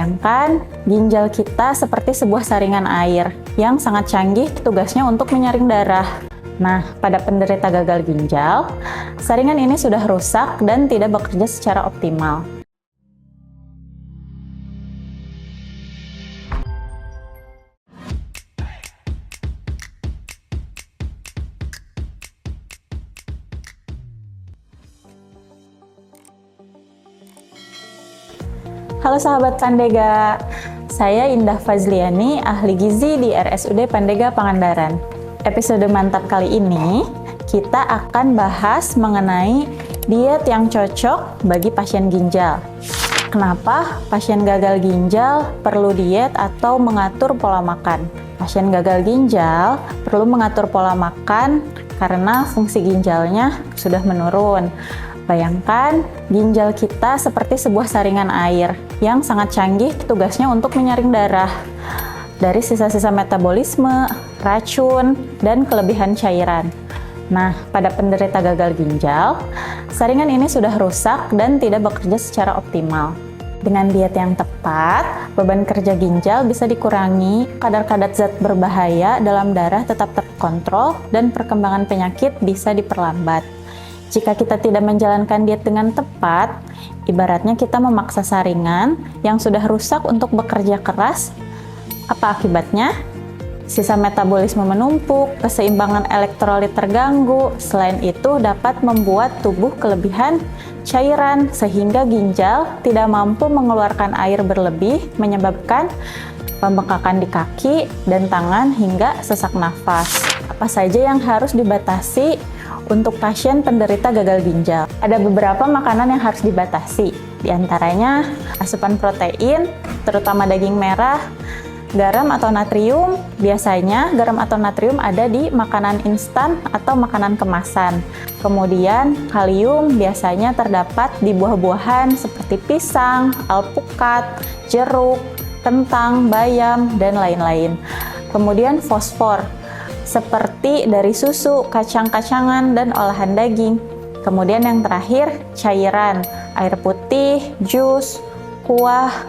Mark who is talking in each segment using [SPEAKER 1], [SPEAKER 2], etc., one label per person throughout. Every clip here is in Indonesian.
[SPEAKER 1] Bayangkan ginjal kita seperti sebuah saringan air yang sangat canggih tugasnya untuk menyaring darah. Nah, pada penderita gagal ginjal, saringan ini sudah rusak dan tidak bekerja secara optimal. Halo sahabat Pandega, saya Indah Fazliani, ahli gizi di RSUD Pandega Pangandaran. Episode mantap kali ini, kita akan bahas mengenai diet yang cocok bagi pasien ginjal. Kenapa pasien gagal ginjal perlu diet atau mengatur pola makan? Pasien gagal ginjal perlu mengatur pola makan karena fungsi ginjalnya sudah menurun. Bayangkan, ginjal kita seperti sebuah saringan air yang sangat canggih tugasnya untuk menyaring darah dari sisa-sisa metabolisme, racun, dan kelebihan cairan. Nah, pada penderita gagal ginjal, saringan ini sudah rusak dan tidak bekerja secara optimal. Dengan diet yang tepat, beban kerja ginjal bisa dikurangi, kadar-kadar zat berbahaya dalam darah tetap terkontrol, dan perkembangan penyakit bisa diperlambat. Jika kita tidak menjalankan diet dengan tepat, ibaratnya kita memaksa saringan yang sudah rusak untuk bekerja keras. Apa akibatnya? Sisa metabolisme menumpuk, keseimbangan elektrolit terganggu. Selain itu, dapat membuat tubuh kelebihan cairan sehingga ginjal tidak mampu mengeluarkan air berlebih, menyebabkan pembengkakan di kaki dan tangan hingga sesak nafas. Apa saja yang harus dibatasi untuk pasien penderita gagal ginjal? Ada beberapa makanan yang harus dibatasi, di antaranya asupan protein, terutama daging merah, garam atau natrium. Biasanya garam atau natrium ada di makanan instan atau makanan kemasan. Kemudian kalium biasanya terdapat di buah-buahan seperti pisang, alpukat, jeruk, kentang, bayam, dan lain-lain. Kemudian fosfor, seperti dari susu, kacang-kacangan, dan olahan daging. Kemudian yang terakhir, cairan, air putih, jus, kuah,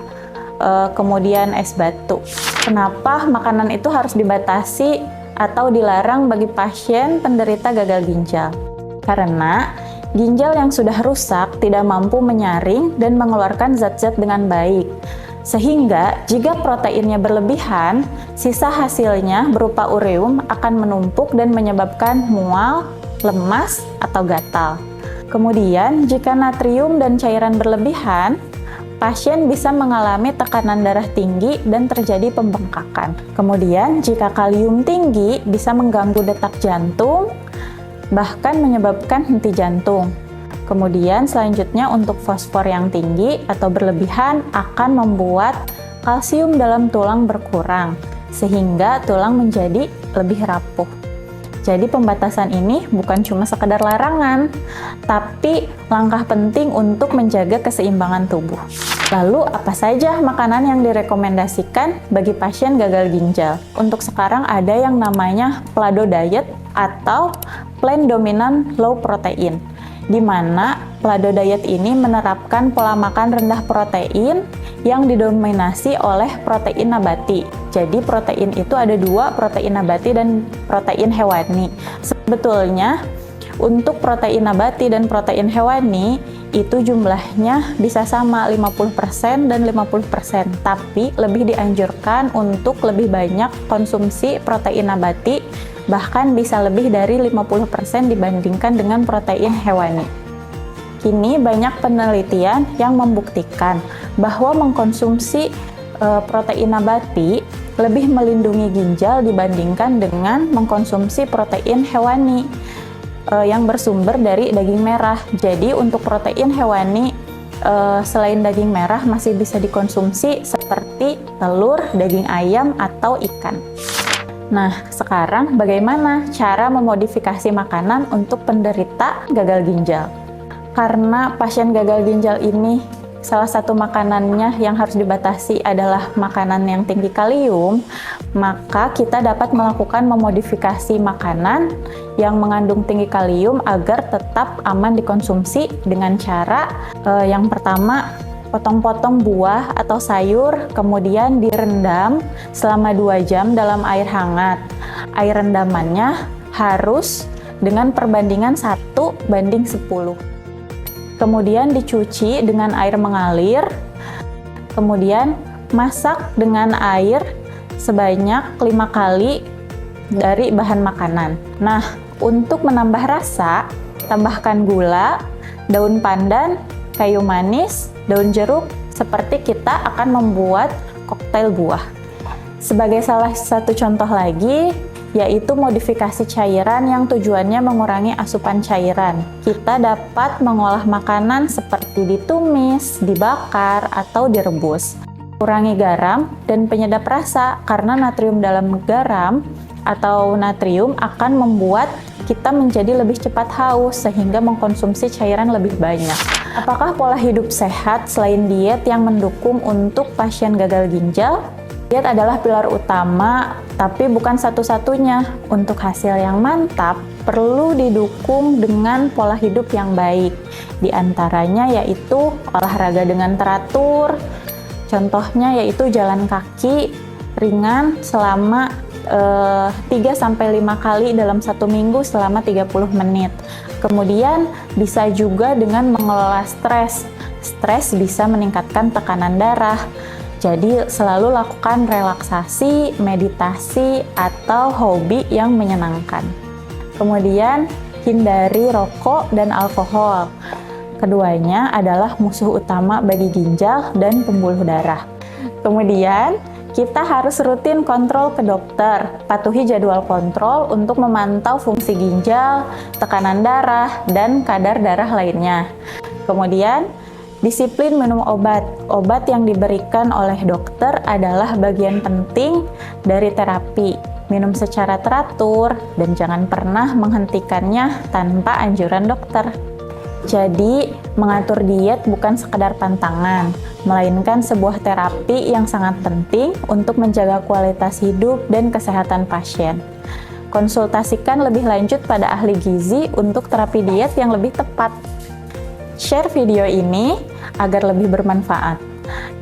[SPEAKER 1] kemudian es batu. Kenapa makanan itu harus dibatasi atau dilarang bagi pasien penderita gagal ginjal? Karena ginjal yang sudah rusak tidak mampu menyaring dan mengeluarkan zat-zat dengan baik. Sehingga jika proteinnya berlebihan, sisa hasilnya berupa ureum akan menumpuk dan menyebabkan mual, lemas, atau gatal. Kemudian jika natrium dan cairan berlebihan, pasien bisa mengalami tekanan darah tinggi dan terjadi pembengkakan. Kemudian jika kalium tinggi bisa mengganggu detak jantung, bahkan menyebabkan henti jantung. Kemudian selanjutnya untuk fosfor yang tinggi atau berlebihan akan membuat kalsium dalam tulang berkurang, sehingga tulang menjadi lebih rapuh. Jadi pembatasan ini bukan cuma sekedar larangan, tapi langkah penting untuk menjaga keseimbangan tubuh. Lalu apa saja makanan yang direkomendasikan bagi pasien gagal ginjal? Untuk sekarang ada yang namanya PLADO diet atau Plan Dominant Low Protein, di mana PLADO diet ini menerapkan pola makan rendah protein yang didominasi oleh protein nabati. Jadi protein itu ada dua, protein nabati dan protein hewani. Sebetulnya untuk protein nabati dan protein hewani itu jumlahnya bisa sama 50% dan 50%, tapi lebih dianjurkan untuk lebih banyak konsumsi protein nabati, bahkan bisa lebih dari 50% dibandingkan dengan protein hewani. Kini banyak penelitian yang membuktikan bahwa mengkonsumsi protein nabati lebih melindungi ginjal dibandingkan dengan mengkonsumsi protein hewani yang bersumber dari daging merah. Jadi untuk protein hewani selain daging merah masih bisa dikonsumsi seperti telur, daging ayam, atau ikan. Nah, sekarang bagaimana cara memodifikasi makanan untuk penderita gagal ginjal? Karena pasien gagal ginjal ini salah satu makanannya yang harus dibatasi adalah makanan yang tinggi kalium, maka kita dapat melakukan memodifikasi makanan yang mengandung tinggi kalium agar tetap aman dikonsumsi dengan cara yang pertama, Potong-potong buah atau sayur, kemudian direndam selama 2 jam dalam air hangat. Air rendamannya harus dengan perbandingan 1:10. Kemudian dicuci dengan air mengalir, kemudian masak dengan air sebanyak 5 kali dari bahan makanan. Nah, untuk menambah rasa, tambahkan gula, daun pandan, kayu manis, daun jeruk, seperti kita akan membuat koktail buah. Sebagai salah satu contoh lagi, yaitu modifikasi cairan yang tujuannya mengurangi asupan cairan. Kita dapat mengolah makanan seperti ditumis, dibakar, atau direbus. Kurangi garam dan penyedap rasa, karena natrium dalam garam atau natrium akan membuat kita menjadi lebih cepat haus sehingga mengkonsumsi cairan lebih banyak. Apakah pola hidup sehat selain diet yang mendukung untuk pasien gagal ginjal? Diet adalah pilar utama, tapi bukan satu-satunya. Untuk hasil yang mantap, perlu didukung dengan pola hidup yang baik. Di antaranya yaitu olahraga dengan teratur, contohnya yaitu jalan kaki ringan selama 3-5 kali dalam 1 minggu selama 30 menit. Kemudian bisa juga dengan mengelola stres. Stres bisa meningkatkan tekanan darah. Jadi selalu lakukan relaksasi, meditasi, atau hobi yang menyenangkan. Kemudian hindari rokok dan alkohol. Keduanya adalah musuh utama bagi ginjal dan pembuluh darah. Kemudian kita harus rutin kontrol ke dokter, patuhi jadwal kontrol untuk memantau fungsi ginjal, tekanan darah, dan kadar darah lainnya. Kemudian, disiplin minum obat. Obat yang diberikan oleh dokter adalah bagian penting dari terapi. Minum secara teratur dan jangan pernah menghentikannya tanpa anjuran dokter. Jadi, mengatur diet bukan sekedar pantangan, melainkan sebuah terapi yang sangat penting untuk menjaga kualitas hidup dan kesehatan pasien. Konsultasikan lebih lanjut pada ahli gizi untuk terapi diet yang lebih tepat. Share video ini agar lebih bermanfaat.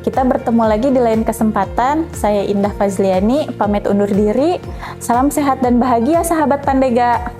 [SPEAKER 1] Kita bertemu lagi di lain kesempatan. Saya Indah Fazliani, pamit undur diri. Salam sehat dan bahagia sahabat Pandega.